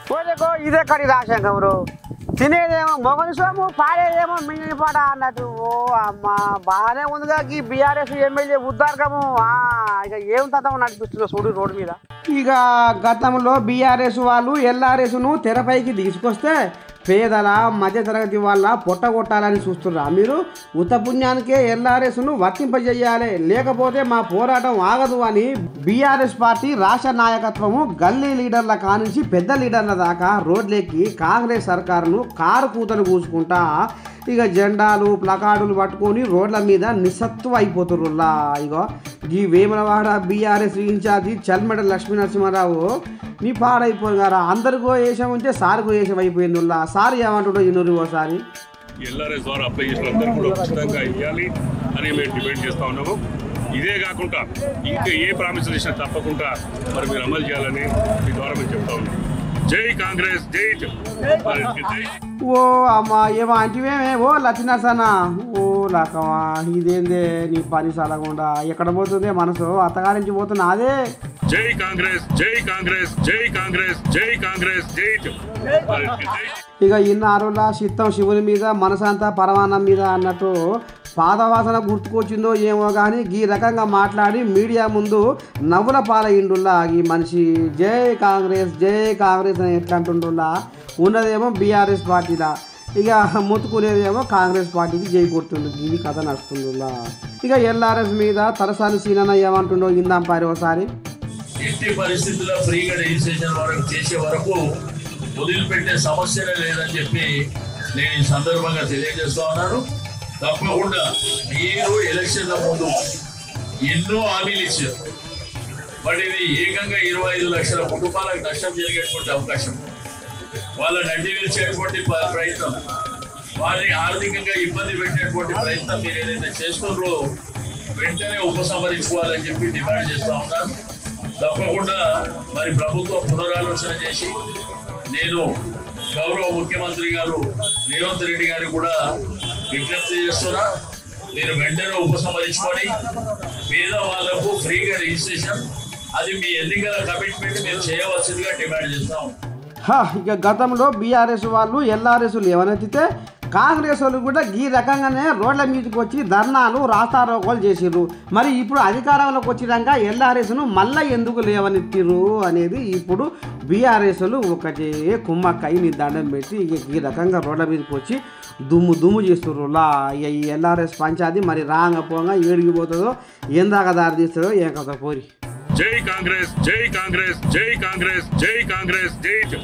పోలేకో ఇదే కడి రాశాం కబరు తినేదేమో మొగని సోము పాడేదేమో మింగిన పాట అన్నట్టు. ఓ అమ్మ బాగానే ఉందిగా ఈ బీఆర్ఎస్ ఎమ్మెల్యే ఉద్దార్గము. ఇక ఏం తత్వం నడిపిస్తుందో చూడు రోడ్డు మీద. ఇక గతంలో బీఆర్ఎస్ వాళ్ళు ఎల్ఆర్ఎస్ను తెరపైకి తీసుకొస్తే పేదల మధ్యతరగతి వాళ్ళ పొట్టగొట్టాలని చూస్తున్నారు. మీరు ఉత్తపుణ్యానికే ఎల్ఆర్ఎస్ను వర్తింపజేయాలి, లేకపోతే మా పోరాటం ఆగదు అని బీఆర్ఎస్ పార్టీ రాష్ట్ర నాయకత్వము గల్లీ లీడర్ల కానుంచి పెద్ద లీడర్ల దాకా రోడ్లెక్కి కాంగ్రెస్ సర్కారును కారు కూతలు కూసుకుంటా ఇక జెండాలు ప్లకార్డులు పట్టుకొని రోడ్ల మీద నిస్సత్వం అయిపోతుర్రులా. ఇగో ఈ వేములవాడ బీఆర్ఎస్ ఇన్ఛార్జి చల్మెడ లక్ష్మీ నరసింహారావు నీ పాడైపోయినారా, అందరికో వేషం ఉంటే సార్కో వేషం అయిపోయింది. సార్ ఏమంటుండో ఇన్నూరు ఓసారి ఎల్ఆర్ఎస్ ద్వారా అప్లై చేసిన అందరూ కూడా ఉచితంగా ఇవ్వాలి అని మేము డిమాండ్ చేస్తూ ఉన్నాము. ఇదే కాకుండా ఇంకా ఏ ప్రామిసులు ఇచ్చినా తప్పకుండా మరి మీరు అమలు చేయాలని మీ ద్వారా మేము చెప్తా ఉన్నాం. జై కాంగ్రెస్, జై జై. ఓ అమ్మ ఏమో అంటివేమే ఓ లచ్చినర్సన్న. ఓ లక్కమా ఇదేందే నీ పని సలకుండా ఎక్కడ పోతుందే మనసు అత్తగారించి పోతున్నా అదే. జై కాంగ్రెస్, జై కాంగ్రెస్, జై కాంగ్రెస్, జై కాంగ్రెస్, జై జై. ఇక ఇన్నారులా చిత్తం శివుని మీద మనసంతా పరమాన్నం మీద అన్నట్టు పాదవాసన గుర్తుకొచ్చిందో ఏమో కానీ ఈ రకంగా మాట్లాడి మీడియా ముందు నవ్వుల పాలయ్యిండుల్లా ఈ మనిషి. జై కాంగ్రెస్, జై కాంగ్రెస్ అని ఎట్లా అంటుండుల్లా. ఉన్నదేమో బీఆర్ఎస్ పార్టీలా, ఇక మొత్తుకునేదేమో కాంగ్రెస్ పార్టీకి జై కొడుతుండు. ఇది కథ నడుస్తుందిలా. ఇక ఎల్ఆర్ఎస్ మీద తలసాని సీనన్న ఏమంటుండో ఇందాం పారి ఒకసారి. ఎట్టి పరిస్థితుల్లో ఫ్రీగా రిజిస్ట్రేషన్ వరకు చేసే వరకు వదిలిపెట్టే సమస్యనే లేదని చెప్పి నేను ఈ సందర్భంగా తెలియజేస్తా ఉన్నాను. తప్పకుండా మీరు ఎలక్షన్ల ముందు ఎన్నో హామీలు ఇచ్చారు, బట్ ఇది ఏకంగా 25 లక్షల కుటుంబాలకు నష్టం జరిగేటువంటి అవకాశం, వాళ్ళని అడ్డి నిలిచేటువంటి ప్రయత్నం, వారిని ఆర్థికంగా ఇబ్బంది పెట్టేటువంటి ప్రయత్నం మీరు ఏదైతే చేస్తున్నారో వెంటనే ఉపసంహరించుకోవాలని చెప్పి డిమాండ్ చేస్తా ఉన్నాను. తప్పకుండా మరి ప్రభుత్వం పునరాలోచన చేసి నేను గౌరవ ముఖ్యమంత్రి గారు రేవంత్ రెడ్డి గారు కూడా విజ్ఞప్తి చేస్తున్నా, మీరు వెంటనే ఉపసంహరించుకొని పేదవాళ్లకు ఫ్రీగా రిజిస్ట్రేషన్ అది మీ ఎన్నికల కమిట్మెంట్ మీరు చేయవలసిందిగా డిమాండ్ చేస్తాం. ఇక గతంలో బీఆర్ఎస్ వాళ్ళు ఎల్ఆర్ఎస్లు ఏమనెత్తితే కాంగ్రెస్ వాళ్ళు కూడా ఈ రకంగానే రోడ్ల మీదకి వచ్చి ధర్నాలు రాస్తారోకోలు చేసిర్రు. మరి ఇప్పుడు అధికారంలోకి వచ్చినాక ఎల్ఆర్ఎస్ను మళ్ళీ ఎందుకు లేవనెత్తిర్రు అనేది ఇప్పుడు బీఆర్ఎస్లు ఒకటే కుమ్మక్కయ్య నీ దండం పెట్టి ఇక ఈ రకంగా రోడ్ల మీదకి వచ్చి దుమ్ము చేస్తుర్రులా. ఇక ఈ ఎల్ఆర్ఎస్ పంచాది మరి రాంగపోగా ఏడికి పోతుందో ఎందాక దారి తీస్తుందో ఏం కదా పోరి. జై కాంగ్రెస్, జై కాంగ్రెస్, జై కాంగ్రెస్, జై కాంగ్రెస్, జై జై.